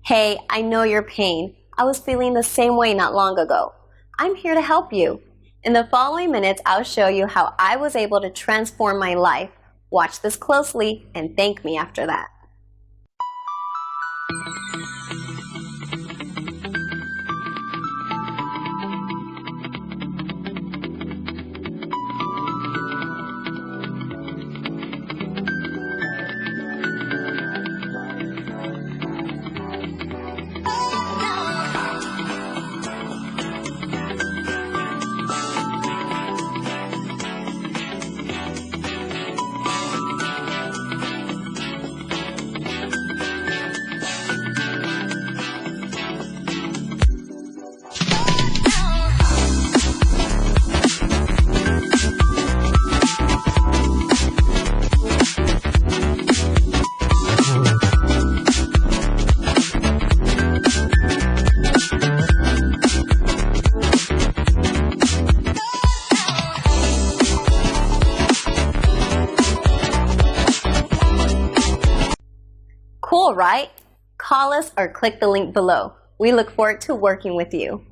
Hey, I know your pain. I was feeling the same way not long ago. I'm here to help you. In the following minutes, I'll show you how I was able to transform my life. Watch this closely and thank me after that. Cool, right? Call us or click the link below. We look forward to working with you.